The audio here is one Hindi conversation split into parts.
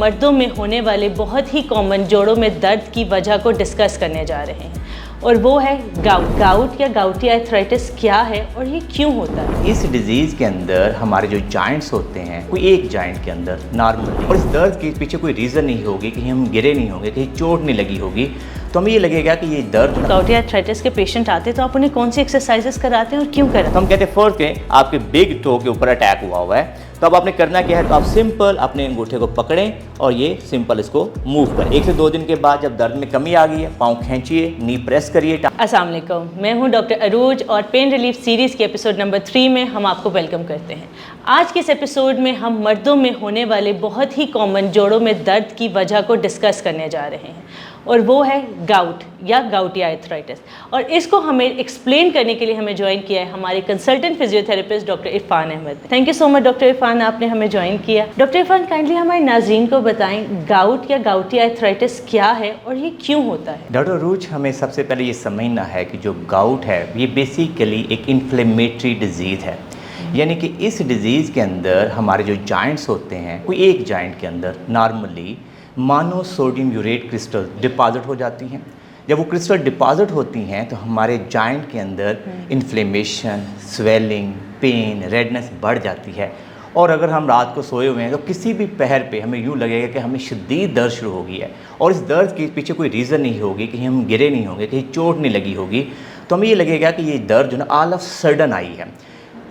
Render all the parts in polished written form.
मर्दों में होने वाले बहुत ही कॉमन जोड़ों में दर्द की वजह को डिस्कस करने जा रहे हैं और वो है गाउट या गाउटी आर्थराइटिस क्या है और ये क्यों होता है। इस डिजीज़ के अंदर हमारे जो जॉइंट्स होते हैं कोई एक जॉइंट के अंदर नॉर्मली, और इस दर्द के पीछे कोई रीज़न नहीं होगी, कहीं हम गिरे नहीं होंगे, कहीं चोट नहीं लगी होगी, तो हमें ये लगेगा कि ये दर्द। गाउटी आर्थराइटिस के पेशेंट आते तो आप उन्हें कौन सी एक्सरसाइजेस कराते हैं और क्यों कराते हैं? तो हम कहते हैं फर्स्ट के आपके बिग टो के ऊपर अटैक हुआ है, तो अब आपने करना क्या है, तो आप सिंपल अपने अंगूठे को पकड़ें और ये सिंपल इसको मूव करें। 1 से 2 दिन के बाद जब दर्द में कमी आ गई है, पाँव खींचिए, नी प्रेस करिए। अस्सलाम वालेकुम, मैं हूं डॉक्टर अरूज और पेन रिलीफ सीरीज़ के एपिसोड नंबर 3 में हम आपको वेलकम करते हैं। आज के इस एपिसोड में हम मर्दों में होने वाले बहुत ही कॉमन जोड़ों में दर्द की वजह को डिस्कस करने जा रहे हैं और वो है गाउट या गाउटी आर्थराइटिस। और इसको हमें एक्सप्लेन करने के लिए हमें ज्वाइन किया है हमारे consultant physiotherapist doctor Irfan Ahmed. Thank you so much doctor Irfan, आपने हमें ज्वाइन किया। डॉक्टर इरफान, काइंडली हमारे नाज़रीन को बताएं गाउट या गाउटी आर्थराइटिस क्या है और ये क्यों होता है। डॉक्टर रूज, हमें सबसे पहले ये समझना है कि जो गाउट है ये बेसिकली एक इन्फ्लेमेटरी डिजीज़ है, यानी कि इस डिज़ीज़ के अंदर हमारे जो जॉइंट्स होते हैं कोई एक जॉइंट के अंदर नॉर्मली मानो सोडियम यूरेट क्रिस्टल डिपॉजिट हो जाती हैं। जब वो क्रिस्टल डिपॉजिट होती हैं तो हमारे जॉइंट के अंदर इन्फ्लेमेशन, स्वेलिंग, पेन, रेडनेस बढ़ जाती है। और अगर हम रात को सोए हुए हैं तो किसी भी पहर पे हमें यूँ लगेगा कि हमें शदीद दर्द शुरू हो गई है, और इस दर्द के पीछे कोई रीज़न नहीं होगी, कहीं हम गिरे नहीं होंगे, कहीं चोट नहीं लगी होगी, तो हमें ये लगेगा कि ये दर्द जो ना ऑल ऑफ सडन आई है।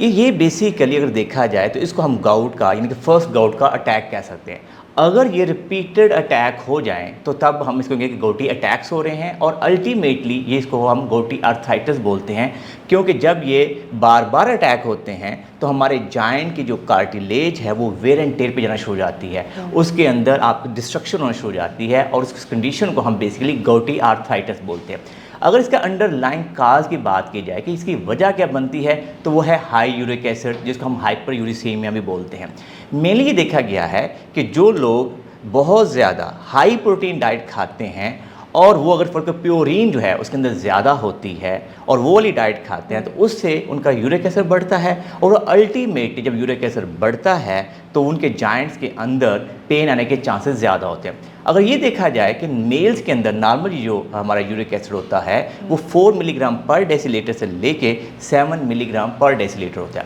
ये बेसिकली अगर देखा जाए तो इसको हम गाउट का यानी कि फर्स्ट गाउट का अटैक कह सकते हैं। अगर ये रिपीटेड अटैक हो जाएं तो तब हम इसको कहेंगे कि गाउटी अटैक्स हो रहे हैं, और अल्टीमेटली ये इसको हम गाउटी आर्थराइटिस बोलते हैं, क्योंकि जब ये बार बार अटैक होते हैं तो हमारे जॉइंट की जो कार्टिलेज है वो वेयर एंड टेयर पे जाना शुरू हो जाती है, उसके अंदर आपकी डिस्ट्रक्शन होना शुरू हो जाती है, और उस कंडीशन को हम बेसिकली गाउटी आर्थराइटिस बोलते हैं। अगर इसका अंडरलाइन काज की बात की जाए कि इसकी वजह क्या बनती है, तो वो है हाई यूरिक एसिड, जिसको हम हाइपर यूरिसीमिया भी बोलते हैं। मेनली ये देखा गया है कि जो लोग बहुत ज़्यादा हाई प्रोटीन डाइट खाते हैं और वो अगर फॉर प्योरीन जो है उसके अंदर ज़्यादा होती है और वो वाली डाइट खाते हैं, तो उससे उनका यूरिक एसिड बढ़ता है, और अल्टीमेटली जब यूरिक एसिड बढ़ता है तो उनके जॉइंट्स के अंदर पेन आने के चांसेस ज़्यादा होते हैं। अगर ये देखा जाए कि मेल्स के अंदर नॉर्मली जो हमारा यूरिक एसिड होता है वो 4 मिलीग्राम पर डेसीलीटर से लेके 7 मिलीग्राम पर डेसीलीटर होता है,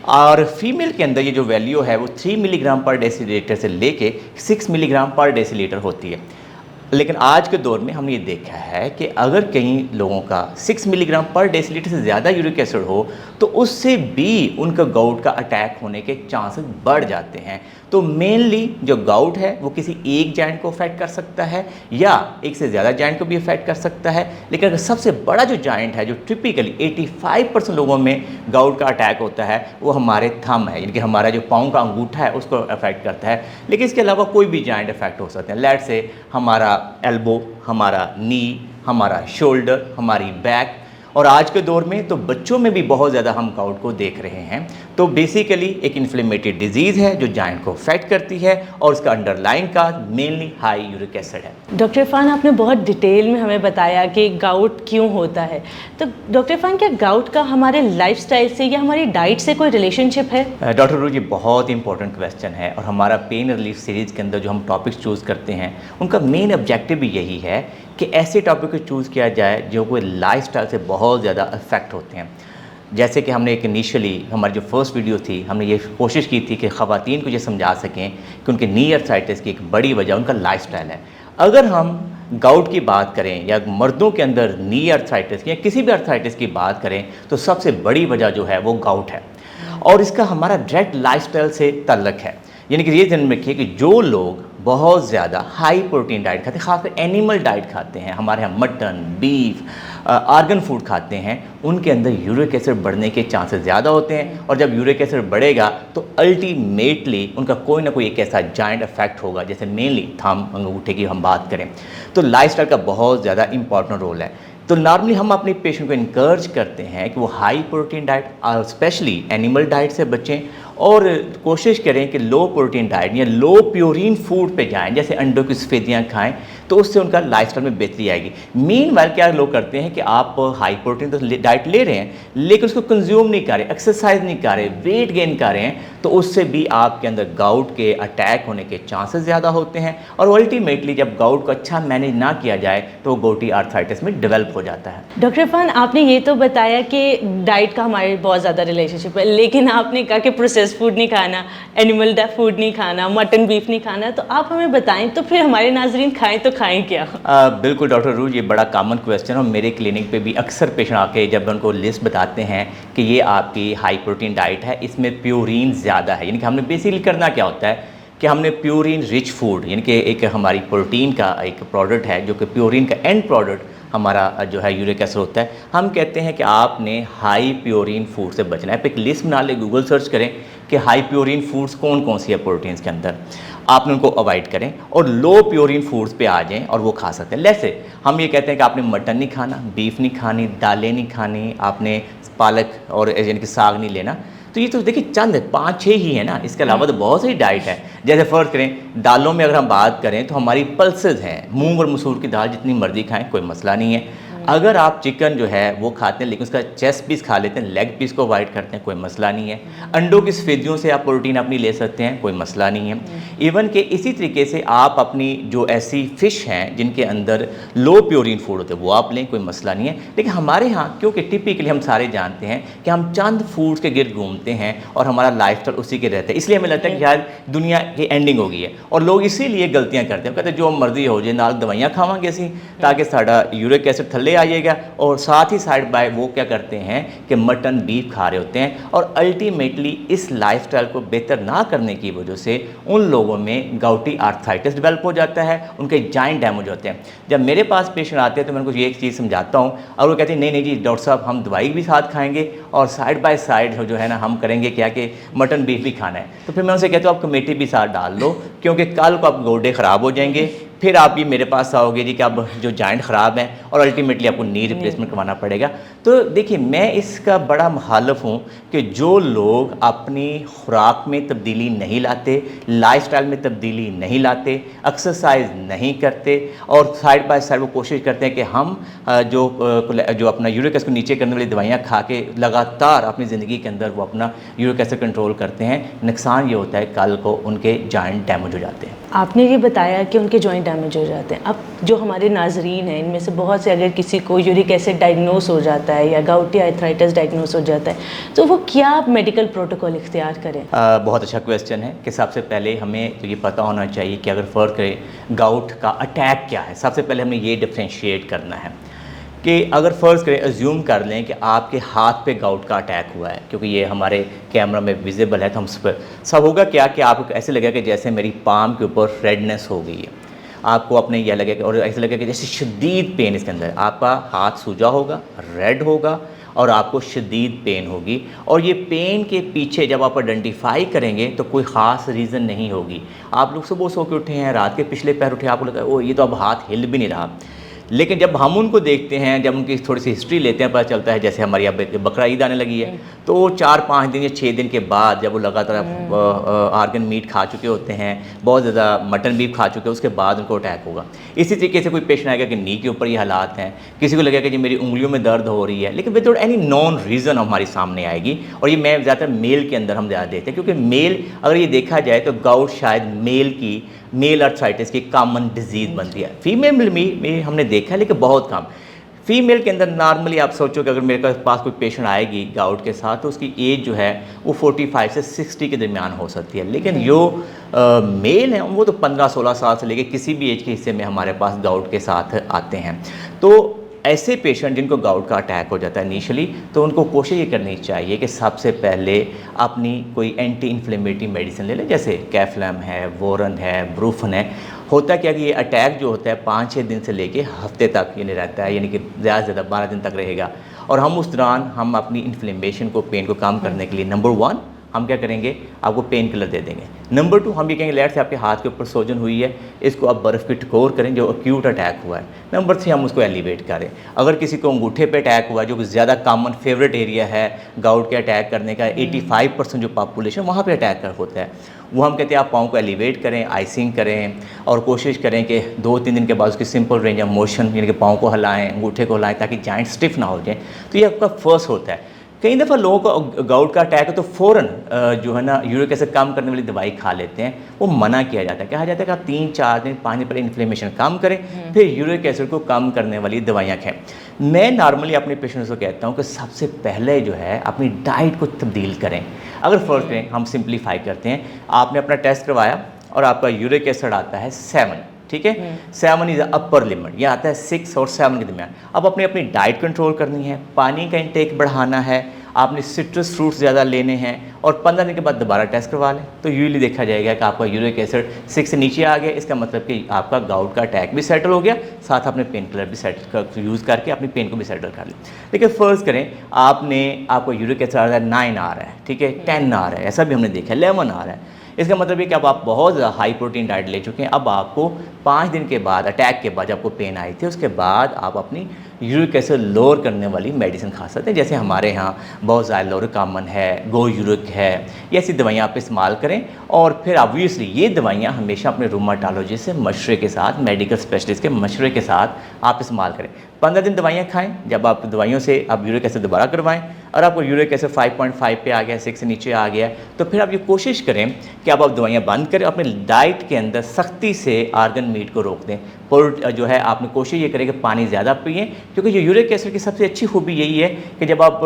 और फीमेल के अंदर ये जो वैल्यू है वो 3 मिलीग्राम पर डेसीलीटर से लेके 6 मिलीग्राम पर डेसीलीटर होती है। लेकिन आज के दौर में हमने ये देखा है कि अगर कई लोगों का 6 मिलीग्राम पर डेसीलीटर से ज़्यादा यूरिक एसिड हो तो उससे भी उनका गाउट का अटैक होने के चांसेस बढ़ जाते हैं। तो मेनली जो गाउट है वो किसी एक जॉइंट को अफेक्ट कर सकता है या एक से ज़्यादा जॉइंट को भी अफेक्ट कर सकता है, लेकिन अगर सबसे बड़ा जो जॉइंट है जो टिपिकली 85% लोगों में गाउट का अटैक होता है वो हमारे थंब है, यानी कि हमारा जो पाँव का अंगूठा है उसको अफेक्ट करता है। लेकिन इसके अलावा कोई भी जॉइंट अफेक्ट हो सकते हैं। लेट से हमारा एल्बो, हमारा नी, हमारा शोल्डर, हमारी बैक, और आज के दौर में तो बच्चों में भी बहुत ज़्यादा हम गाउट को देख रहे हैं। तो बेसिकली एक इन्फ्लेमेटरी डिजीज़ है जो जॉइंट को अफेक्ट करती है, और उसका अंडरलाइन का मेनली हाई यूरिक एसिड है। डॉक्टर इरफान, आपने बहुत डिटेल में हमें बताया कि गाउट क्यों होता है, तो डॉक्टर इरफान क्या गाउट का हमारे लाइफस्टाइल से या हमारी डाइट से कोई रिलेशनशिप है? डॉक्टर रूज, ये बहुत इंपॉर्टेंट क्वेश्चन है, और हमारा पेन रिलीफ सीरीज़ के अंदर जो हम टॉपिक्स चूज़ करते हैं उनका मेन ऑब्जेक्टिव भी यही है कि ऐसे टॉपिक को चूज़ किया जाए जो कोई लाइफस्टाइल से बहुत ज़्यादा अफेक्ट होते हैं। जैसे कि हमने एक इनिशियली हमारी जो फर्स्ट वीडियो थी हमने ये कोशिश की थी कि ख़वातीन को ये समझा सकें कि उनके नी आर्थराइटिस की एक बड़ी वजह उनका लाइफस्टाइल है। अगर हम गाउट की बात करें या मर्दों के अंदर नी आर्थराइटिस की या किसी भी आर्थराइटिस की बात करें तो सबसे बड़ी वजह जो है वो गाउट है, और इसका हमारा डायरेक्ट लाइफस्टाइल से ताल्लुक़ है। यानी कि ये ध्यान रखिए कि जो लोग बहुत ज़्यादा हाई प्रोटीन डाइट खाते हैं, खासकर एनिमल डाइट खाते हैं, हमारे यहाँ मटन, बीफ, आर्गन फूड खाते हैं, उनके अंदर यूरिक एसिड बढ़ने के चांसेस ज़्यादा होते हैं, और जब यूरिक एसिड बढ़ेगा तो अल्टीमेटली उनका कोई ना कोई एक ऐसा जॉइंट अफेक्ट होगा, जैसे मेनली थंब, अंगूठे की हम बात करें। तो लाइफस्टाइल का बहुत ज़्यादा इंपॉर्टेंट रोल है। तो नॉर्मली हम अपने पेशेंट को इनकर्ज करते हैं कि वो हाई प्रोटीन डाइट और स्पेशली एनिमल डाइट से बचें, और कोशिश करें कि लो प्रोटीन डाइट या लो प्योरीन फूड पे जाएं, जैसे अंडों की सफ़ेदियाँ खाएं, तो उससे उनका लाइफस्टाइल में बेहतरी आएगी। मीनवाइल क्या लोग करते हैं कि आप हाई प्रोटीन तो डाइट ले रहे हैं, लेकिन उसको कंज्यूम नहीं कर रहे, एक्सरसाइज नहीं कर रहे, वेट गेन कर रहे हैं, तो उससे भी आपके अंदर गाउट के अटैक होने के चांसेस ज़्यादा होते हैं। और अल्टीमेटली जब गाउट को अच्छा मैनेज ना किया जाए तो वो गouty आर्थराइटिस में डेवलप हो जाता है। डॉक्टर इरफान, आपने ये तो बताया कि डाइट का हमारे बहुत ज़्यादा रिलेशनशिप है, लेकिन आपने कहा कि प्रोसेस फूड नहीं खाना, एनिमल फूड नहीं खाना, मटन बीफ नहीं खाना, तो आप हमें बताएं तो फिर हमारे नाजरीन खाएं तो खाएं क्या? बिल्कुल डॉक्टर अरूज, ये बड़ा कॉमन क्वेश्चन है और मेरे क्लिनिक पे भी अक्सर पेशेंट आके जब उनको लिस्ट बताते हैं कि ये आपकी हाई प्रोटीन डाइट है, इसमें प्योरीन ज़्यादा है, यानी कि हमने बेसिकली करना क्या होता है कि हमने प्योरीन रिच फूड, यानी कि एक हमारी प्रोटीन का एक प्रोडक्ट है जो कि प्योरीन का एंड प्रोडक्ट हमारा जो है यूरिक एसिड होता है, हम कहते हैं कि आपने हाई प्योरीन फूड से बचना है। आप एक लिस्ट बना लें, गूगल सर्च करें कि हाई प्योरीन फूड्स कौन कौन सी है प्रोटीन्स के अंदर, आपने उनको अवॉइड करें और लो प्योरीन फूड्स पे आ जाएं और वो खा सकते हैं। जैसे हम ये कहते हैं कि आपने मटन नहीं खाना, बीफ नहीं खानी, दालें नहीं खानी, आपने पालक और यानी कि साग नहीं लेना। तो ये तो देखिए चंद 5-6 ही है ना, इसके अलावा तो बहुत सारी डाइट है। जैसे फ़र्ज़ करें दालों में अगर हम बात करें तो हमारी पल्सेस हैं, मूंग और मसूर की दाल जितनी मर्जी खाएं, कोई मसला नहीं है। अगर आप चिकन जो है वो खाते हैं लेकिन उसका चेस्ट पीस खा लेते हैं, लेग पीस को अवॉइड करते हैं, कोई मसला नहीं है। अंडों की सफ़ेदियों से आप प्रोटीन अपनी ले सकते हैं, कोई मसला नहीं है। इवन कि इसी तरीके से आप अपनी जो ऐसी फ़िश हैं जिनके अंदर लो प्योरीन फूड होते हैं वो आप लें, कोई मसला नहीं है। लेकिन हमारे यहाँ क्योंकि टिपिकली हम सारे जानते हैं कि हम चंद फूड्स के गिर्द घूमते हैं और हमारा लाइफस्टाइल उसी के रहता है, इसलिए हमें लगता है कि शायद दुनिया की एंडिंग हो गई है। और लोग इसीलिए गलतियाँ करते हैं, कहते हैं जो मर्जी हो जाए, नाल दवाइयाँ खावांगे असी ताकि साड़ा यूरिक एसिड थल्ले आ जाएगा, और साथ ही साइड बाय वो क्या करते हैं कि मटन बीफ खा रहे होते हैं। और अल्टीमेटली इस लाइफस्टाइल को बेहतर ना करने की वजह से उन लोगों में गाउटी आर्थराइटिस डेवलप हो जाता है, उनके जॉइंट डैमेज होते हैं। जब मेरे पास पेशेंट आते हैं तो मैं उनको ये एक चीज़ समझाता हूँ और वो कहते हैं नहीं नहीं जी डॉक्टर साहब, हम दवाई भी साथ खाएंगे और साइड बाय साइड जो है ना हम करेंगे क्या कि मटन बीफ भी खाना है। तो फिर मैं उनसे कहता हूँ आप कमेटी भी साथ डाल लो, क्योंकि कल को आप गोडे ख़राब हो जाएंगे, फिर आप ये मेरे पास आओगे जी कि अब जो जॉइंट ख़राब हैं और अल्टीमेटली आपको नी रिप्लेसमेंट करवाना पड़ेगा। तो देखिए मैं इसका बड़ा मुखालिफ हूँ कि जो लोग अपनी खुराक में तब्दीली नहीं लाते, लाइफस्टाइल में तब्दीली नहीं लाते, एक्सरसाइज नहीं करते और साइड बाय साइड वो कोशिश करते हैं कि हम जो अपना यूरिक एसिड को नीचे करने वाली दवाइयाँ खा के लगातार अपनी ज़िंदगी के अंदर वो अपना यूरिक एसिड कंट्रोल करते हैं। नुकसान ये होता है कल को उनके जॉइंट डैमेज हो जाते हैं। आपने ये बताया कि उनके जॉइंट डैमेज हो जाते हैं। अब जो हमारे नाजरीन हैं इनमें से बहुत से अगर किसी को यूरिक एसिड डायग्नोस हो जाता है या गाउटी आर्थराइटिस डायग्नोस हो जाता है तो वो क्या मेडिकल प्रोटोकॉल इख्तियार करें? बहुत अच्छा क्वेश्चन है कि सबसे पहले हमें तो ये पता होना चाहिए कि अगर फ़र्क करें गाउट का अटैक क्या है। सबसे पहले हमें ये डिफ्रेंशिएट करना है कि अगर फ़र्ज़ करें अज्यूम कर लें कि आपके हाथ पे गाउट का अटैक हुआ है, क्योंकि ये हमारे कैमरा में विजिबल है तो हम सब होगा क्या कि आपको ऐसे लगेगा कि जैसे मेरी पाम के ऊपर रेडनेस हो गई है, आपको अपने यह लगेगा और ऐसे लगेगा कि जैसे शदीद पेन इसके अंदर, आपका हाथ सूजा होगा, रेड होगा और आपको शदीद पेन होगी। और ये पेन के पीछे जब आप आइडेंटिफाई करेंगे तो कोई ख़ास रीज़न नहीं होगी। आप लोग सुबह सो के उठे हैं, रात के पिछले पैर उठे, आपको लगा ओ ये तो अब हाथ हिल भी नहीं रहा। लेकिन जब हम उनको देखते हैं, जब उनकी थोड़ी सी हिस्ट्री लेते हैं, पता चलता है जैसे हमारी अब बकरा ईद आने लगी है तो 4-5 दिन या 6 दिन के बाद जब वो लगातार आर्गन मीट खा चुके होते हैं, बहुत ज़्यादा मटन बीफ खा चुके हैं, उसके बाद उनको अटैक होगा। इसी तरीके से कोई पेशेंट आएगा कि नी के ऊपर ये हालात हैं, किसी को लगेगा कि जी मेरी उंगलियों में दर्द हो रही है, लेकिन विदाउट एनी नॉन रीज़न हमारे सामने आएगी। और ये मैं ज़्यादातर मेल के अंदर हम ज़्यादा देखते हैं, क्योंकि मेल अगर ये देखा जाए तो गाउट शायद मेल आर्थराइटिस की कॉमन डिजीज़ बनती है। फीमेल में हमने देखा है लेकिन बहुत कम। फीमेल के अंदर नॉर्मली आप सोचो कि अगर मेरे पास कोई पेशेंट आएगी गाउट के साथ तो उसकी एज जो है वो 45 से 60 के दरमियान हो सकती है। लेकिन जो मेल हैं वो तो 15-16 साल से लेकर किसी भी एज के हिस्से में हमारे पास गाउट के साथ आते हैं। तो ऐसे पेशेंट जिनको गाउट का अटैक हो जाता है इनिशियली, तो उनको कोशिश ये करनी चाहिए कि सबसे पहले अपनी कोई एंटी इन्फ्लेमेटरी मेडिसिन ले लें, जैसे कैफ्लैम है, वोरन है, ब्रूफन है। होता क्या कि ये अटैक जो होता है 5-6 दिन से लेके हफ्ते तक यानी रहता है, यानी कि ज़्यादा से ज़्यादा 12 दिन तक रहेगा। और हम उस दौरान हम अपनी इन्फ्लेमेशन को, पेन को कम करने के लिए नंबर 1 हम क्या करेंगे, आपको पेन किलर दे देंगे। नंबर 2, हम ये कहेंगे लेट से आपके हाथ के ऊपर सोजन हुई है, इसको आप बर्फ़ की टकोर करें जो एक्यूट अटैक हुआ है। नंबर 3, हम उसको एलिवेट करें। अगर किसी को अंगूठे पे अटैक हुआ है, जो ज़्यादा कॉमन फेवरेट एरिया है गाउट के अटैक करने का, 85% जो पॉपुलेशन वहाँ पे अटैक होता है, वो हम कहते हैं आप पाँव को एलिवेट करें, आइसिंग करें और कोशिश करें कि 2-3 दिन के बाद उसकी सिंपल रेंज ऑफ मोशन, यानी कि पाँव को हिलाएं, अंगूठे को हिलाएं, ताकि जॉइंट स्टिफ ना हो जाए। तो ये आपका फर्स्ट होता है। कई दफ़ा लोगों को गाउट का अटैक है तो फ़ौरन जो है ना यूरिक एसिड कम करने वाली दवाई खा लेते हैं, वो मना किया जाता है। कहा जाता है कि आप 3-4 दिन 5 दिन पहले इन्फ्लेमेशन कम करें, फिर यूरिक एसिड को कम करने वाली दवाइयाँ खाएं। मैं नॉर्मली अपने पेशेंट्स को कहता हूँ कि सबसे पहले जो है अपनी डाइट को तब्दील करें। अगर फर्स्ट में हम सिंप्लीफाई करते हैं, आपने अपना टेस्ट करवाया और आपका यूरिक एसिड आता है 7, ठीक है, 7 इज़ अपर लिमिट, यह आता है 6 और 7 के दरमियान। अब अपनी डाइट कंट्रोल करनी है, पानी का इंटेक बढ़ाना है, आपने सिट्रस फ्रूट्स ज़्यादा लेने हैं और 15 दिन के बाद दोबारा टेस्ट करवा लें तो यूजली देखा जाएगा कि आपका यूरिक एसिड 6 से नीचे आ गया। इसका मतलब कि आपका गाउट का अटैक भी सेटल हो गया, साथ आपने पेन किलर भी यूज़ करके अपनी पेन को भी सेटल कर लिया। लेकिन फ़र्ज़ करें आपका यूरिक एसिड आ रहा है 9 आ रहा है, ठीक है, 10 आ रहा है, ऐसा भी हमने देखा है, 11 आ रहा है। इसका मतलब है कि अब आप बहुत ज़्यादा हाई प्रोटीन डाइट ले चुके हैं। अब आपको 5 दिन के बाद, अटैक के बाद, जब आपको पेन आई थी, उसके बाद आप अपनी यूरिक एसिड लोअर करने वाली मेडिसिन खा सकते हैं। जैसे हमारे यहाँ बहुत ज़ाइलोर कॉमन है, गो यूरिक है, ये ऐसी दवाइयाँ आप इस्तेमाल करें। और फिर ऑब्वियसली ये दवाइयाँ हमेशा अपने रूमाटोलॉजिस्ट से मशवरे के साथ, मेडिकल स्पेशलिस्ट के मशवरे के साथ आप इस्तेमाल करें। 15 दिन दवाइयाँ खाएं, जब आप दवाइयों से आप यूरिक एसिड दोबारा करवाएं और आपको यूरिक एसिड 5.5 पे आ गया, 6 से नीचे आ गया, तो फिर आप ये कोशिश करें कि अब आप दवाइयाँ बंद करें, अपने डाइट के अंदर सख्ती से आर्गन मीट को रोक दें। और जो है आपने कोशिश ये करें कि पानी ज़्यादा पिएँ, क्योंकि जो यूरिक एसिड की सबसे अच्छी खूबी यही है कि जब आप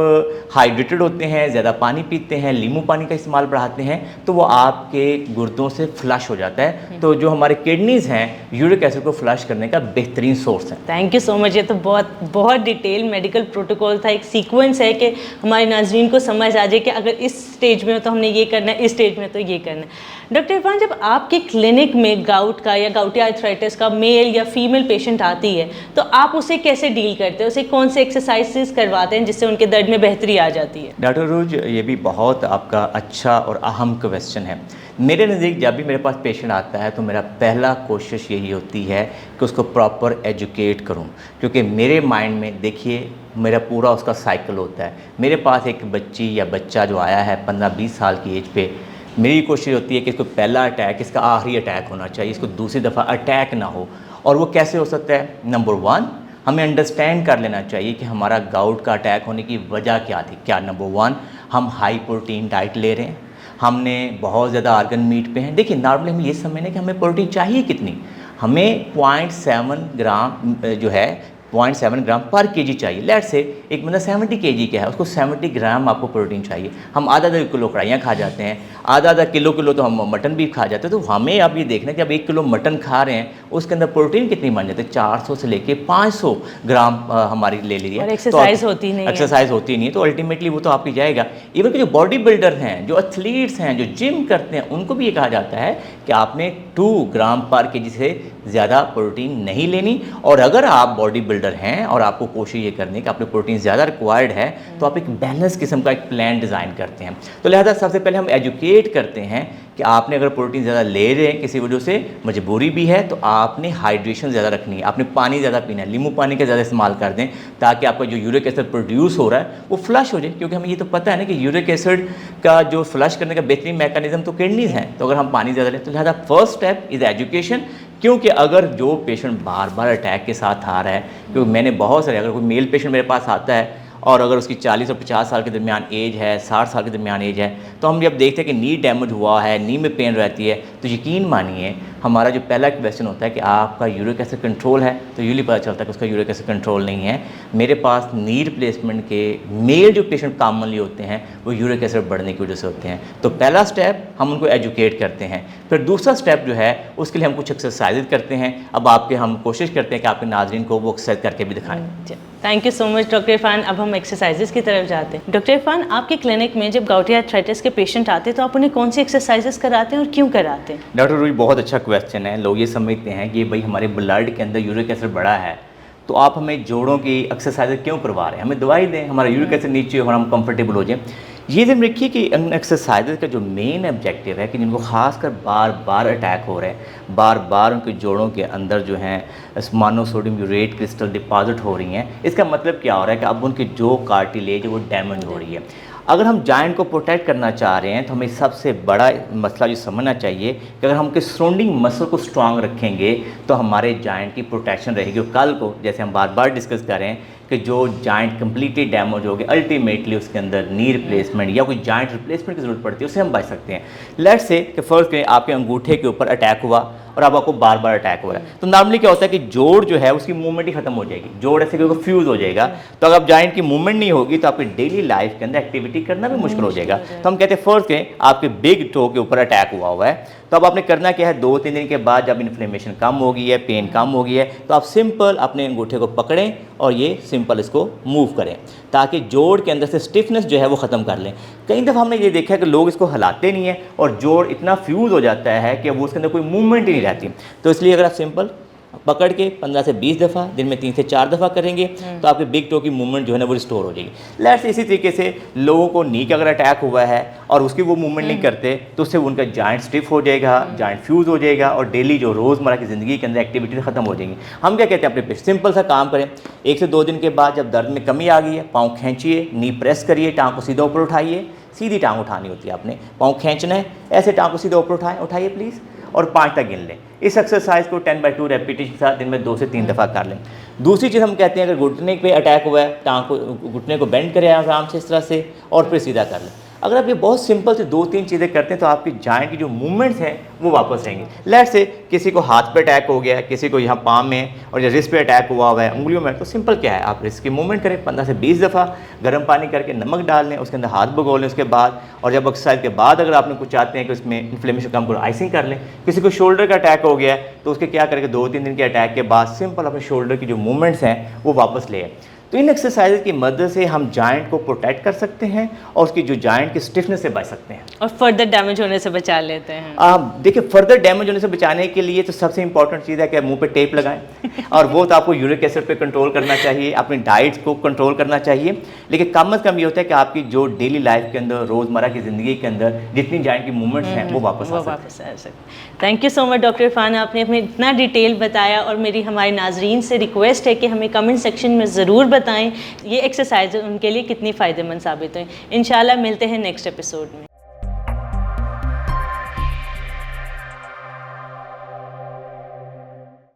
हाइड्रेटेड होते हैं, ज़्यादा पानी पीते हैं, नींबू पानी का इस्तेमाल बढ़ाते हैं, तो वो आपके गुर्दों से फ्लश हो जाता है। तो जो हमारे किडनीज़ हैं, यूरिक एसिड को फ्लश करने का बेहतरीन सोर्स है। Thank you so much. ये तो बहुत डिटेल मेडिकल प्रोटोकॉल था, एक सीक्वेंस है कि हमारे नाजरीन को समझ आ जाए कि अगर इस स्टेज में हो तो हमने ये करना है, इस स्टेज में तो ये करना है। डॉक्टर इरफान, जब आपके क्लिनिक में गाउट का या गाउटी आर्थराइटिस का मेल या फीमेल पेशेंट आती है तो आप उसे कैसे डील करते हैं? उसे कौन से एक्सरसाइजेस करवाते हैं जिससे उनके दर्द में बेहतरी आ जाती है? डॉक्टर अरूज, ये भी बहुत आपका अच्छा और अहम क्वेश्चन है। मेरे नज़दीक जब भी मेरे पास पेशेंट आता है तो मेरा पहला कोशिश यही होती है कि उसको प्रॉपर एजुकेट करूं, क्योंकि मेरे माइंड में देखिए मेरा पूरा उसका साइकिल होता है। मेरे पास एक बच्ची या बच्चा जो आया है 15-20 साल की एज पे, मेरी कोशिश होती है कि इसको पहला अटैक इसका आखिरी अटैक होना चाहिए, इसको दूसरी दफ़ा अटैक ना हो। और वो कैसे हो सकता है? नंबर 1, हमें अंडरस्टैंड कर लेना चाहिए कि हमारा गाउट का अटैक होने की वजह क्या थी। क्या नंबर 1 हम हाई प्रोटीन डाइट ले रहे हैं, हमने बहुत ज़्यादा आर्गन मीट पे हैं। देखिए नॉर्मली हम ये समझने कि हमें प्रोटीन चाहिए कितनी, हमें 0.7 ग्राम जो है 0.7 ग्राम पर केजी चाहिए। लेट से एक बंदा 70 केजी का है, उसको 70 ग्राम आपको प्रोटीन चाहिए। हम आधा किलो कढ़ाइयाँ खा जाते हैं, आधा किलो तो हम मटन भी खा जाते हैं। तो हमें अब ये देखना कि अब 1 किलो मटन खा रहे हैं, उसके अंदर प्रोटीन कितनी बन जाती है? 400 से लेके 500 ग्राम हमारी ले लीजिए। एक्सरसाइज होती नहीं, एक्सरसाइज होती नहीं है तो अल्टीमेटली वो तो आपकी जाएगा। इवन कि जो बॉडी बिल्डर हैं, जो एथलीट्स हैं, जो जिम करते हैं, उनको भी ये कहा जाता है कि आपने 2 ग्राम पर केजी से ज़्यादा प्रोटीन नहीं लेनी। और अगर आप बॉडी बिल्डर हैं और आपको कोशिश ये करनी कि आपने प्रोटीन ज़्यादा रिक्वायर्ड है, तो आप एक बैलेंस किस्म का एक प्लान डिज़ाइन करते हैं। तो लिहाजा सबसे पहले हम एजुकेट करते हैं कि आपने अगर प्रोटीन ज़्यादा ले रहे हैं, किसी वजह से मजबूरी भी है, तो आपने हाइड्रेशन ज़्यादा रखनी है, आपने पानी ज़्यादा पीना है, नींबू पानी का ज़्यादा इस्तेमाल कर दें ताकि आपका जो यूरिक एसिड प्रोड्यूस हो रहा है वो फ्लश हो जाए। क्योंकि हमें ये तो पता है ना कि यूरिक एसिड का जो फ्लश करने का बेहतरीन मैकेनिज्म तो किडनीज हैं। तो अगर हम पानी ज़्यादा लें तो लिहाजा फर्स्ट स्टेप इज़ एजुकेशन। क्योंकि अगर जो पेशेंट बार बार अटैक के साथ आ रहा है, क्योंकि मैंने बहुत सारे, अगर कोई मेल पेशेंट मेरे पास आता है और अगर उसकी 40 और 50 साल के दरमियान एज है, 60 साल के दरमियान एज है, तो हम जब देखते हैं कि नी डैमेज हुआ है, नी में पेन रहती है, तो यकीन मानिए हमारा जो पहला क्वेश्चन होता है कि आपका यूरिक एसिड कंट्रोल है, तो यूजली पता चलता है कि उसका यूरिक एसिड कंट्रोल नहीं है। मेरे पास नी रिप्लेसमेंट के मेल जो पेशेंट कॉमनली होते हैं वो यूरिक एसिड बढ़ने की वजह से होते हैं। तो पहला स्टेप हम उनको एजुकेट करते हैं। फिर दूसरा स्टेप जो है उसके लिए हम कुछ एक्सरसाइज करते हैं। अब हम कोशिश करते हैं कि आपके नाज़रीन को वो एक्सरसाइज करके भी दिखाएं। Thank you so much doctor Irfan. अब हम एक्सरसाइजेस की तरफ जाते हैं। डॉक्टर इरफान, आपके क्लिनिक में जब गाउटी आर्थराइटिस के पेशेंट आते हैं तो आप उन्हें कौन सी एक्सरसाइजेस कराते हैं और क्यों कराते हैं? डॉक्टर रूही, बहुत अच्छा क्वेश्चन है। लोग ये समझते हैं कि भाई हमारे ब्लड के अंदर यूरिक एसिड बढ़ा है तो आप हमें जोड़ों की एक्सरसाइज क्यों करवा रहे हैं, हमें दवाई दें, हमारा यूरिक एसिड नीचे हो और हम कंफर्टेबल हो जाएं। ये ध्यान रखिए कि इन एक्सरसाइजेज का जो मेन ऑब्जेक्टिव है कि जिनको खासकर बार बार अटैक हो रहे हैं, बार बार उनके जोड़ों के अंदर जो हैं मोनोसोडियम यूरेट क्रिस्टल डिपॉजिट हो रही हैं, इसका मतलब क्या हो रहा है कि अब उनकी जो कार्टिलेज है वो डैमेज हो रही है। अगर हम जॉइंट को प्रोटेक्ट करना चाह रहे हैं तो हमें सबसे बड़ा मसला ये समझना चाहिए कि अगर हम उनके सराउंडिंग मसल को स्ट्रांग रखेंगे तो हमारे जॉइंट की प्रोटेक्शन रहेगी। कल को जैसे हम बार बार डिस्कस कर रहे हैं कि जो जॉइंट कम्प्लीटली डैमेज हो गए, अल्टीमेटली उसके अंदर नी रिप्लेसमेंट या कोई जॉइंट रिप्लेसमेंट की ज़रूरत पड़ती है, उससे हम बच सकते हैं। लेट्स से कि फ़र्ज़ करें आपके अंगूठे के ऊपर अटैक हुआ और अब आपको बार बार अटैक हो रहा है, तो नॉर्मली क्या होता है कि जोड़ जो है उसकी मूवमेंट ही खत्म हो जाएगी, जोड़ ऐसे क्योंकि फ्यूज़ हो जाएगा। तो अगर जॉइंट की मूवमेंट नहीं होगी तो आपकी डेली लाइफ के अंदर एक्टिविटी करना भी मुश्किल हो जाएगा। तो हम कहते हैं फ़र्ज़ करें आपके बिग टो के ऊपर अटैक हुआ है, तो अब आपने करना क्या है, 2-3 दिन के बाद जब इन्फ्लेमेशन कम हो गई है, पेन कम हो गई है, तो आप सिंपल अपने अंगूठे को पकड़ें और ये सिंपल इसको मूव करें ताकि जोड़ के अंदर से स्टिफनेस जो है वो ख़त्म कर लें। कई दफ़ा हमने ये देखा है कि लोग इसको हिलाते नहीं हैं और जोड़ इतना फ्यूज़ हो जाता है कि वो उसके अंदर कोई मूवमेंट ही नहीं रहती। तो इसलिए अगर आप सिंपल पकड़ के 15 से 20 दफ़ा दिन में 3 से 4 दफ़ा करेंगे तो आपके बिग टो की मूवमेंट जो है ना वो रिस्टोर हो जाएगी। लेट्स इसी तरीके से लोगों को नी का अगर अटैक हुआ है और उसकी वो मूवमेंट नहीं करते तो उससे उनका जॉइंट स्टिफ हो जाएगा, जॉइंट फ्यूज़ हो जाएगा और डेली जो रोज़मर्रा की ज़िंदगी के अंदर एक्टिविटी ख़त्म हो जाएंगी। हम क्या कहते हैं अपने पे सिंपल सा काम करें, 1 से 2 दिन के बाद जब दर्द में कमी आ गई है, पाँव खींचिए, नी प्रेस करिए, टाँग को सीधा ऊपर उठाइए, सीधी टाँग उठानी होती है आपने, पाँव खींचना है, ऐसे टाँग को सीधा ऊपर उठाइए प्लीज़ और 5 तक गिन लें। इस एक्सरसाइज को 10/2 रेपिटेशन के साथ दिन में 2 से 3 दफ़ा कर लें। दूसरी चीज़ हम कहते हैं अगर घुटने पे अटैक हुआ है, टांग को घुटने को बेंड करें आराम से इस तरह से और फिर सीधा कर लें। अगर आप ये बहुत सिंपल से 2-3 चीज़ें करते हैं तो आपकी जॉइंट की जो मूवमेंट्स हैं वो वापस रहेंगी। लेट्स से किसी को हाथ पे अटैक हो गया है, किसी को यहाँ पाम में और या रिस्ट पे अटैक हुआ है, उंगलियों में, तो सिंपल क्या है, आप रिस्ट की मूवमेंट करें 15 से 20 दफ़ा, गर्म पानी करके नमक डाल लें, उसके अंदर हाथ भगो लें उसके बाद, और जब एक्सरसाइज के बाद अगर आपने कुछ चाहते हैं कि उसमें इन्फ्लेमेशन कम करो, आइसिंग कर लें। किसी को शोल्डर का अटैक हो गया है तो उसके क्या करेंगे, 2-3 दिन के अटैक के बाद सिंपल अपने शोल्डर की जो मूवमेंट्स हैं वो वापस ले आए। तो इन एक्सरसाइज की मदद से हम जॉइंट को प्रोटेक्ट कर सकते हैं और उसकी जो जॉइंट की स्टिफनेस से बच सकते हैं और फर्दर डैमेज होने से बचा लेते हैं। देखिए फर्दर डैमेज होने से बचाने के लिए तो सबसे इंपॉर्टेंट चीज़ है कि मुंह पे टेप लगाएं और वो तो आपको यूरिक एसिड पे कंट्रोल करना चाहिए, अपनी डाइट को कंट्रोल करना चाहिए। लेकिन कम से कम ये होता है कि आपकी जो डेली लाइफ के अंदर, रोज़मर्रा की ज़िंदगी के अंदर जितनी जॉइंट की मूवमेंट्स हैं वो वापस आ सकते। Thank you so much doctor Irfan, आपने हमें इतना डिटेल बताया और मेरी हमारे नाजरीन से रिक्वेस्ट है कि हमें कमेंट सेक्शन में ज़रूर बताएं ये एक्सरसाइज उनके लिए कितनी फ़ायदेमंद साबित हुई। इंशाल्लाह मिलते हैं नेक्स्ट एपिसोड में।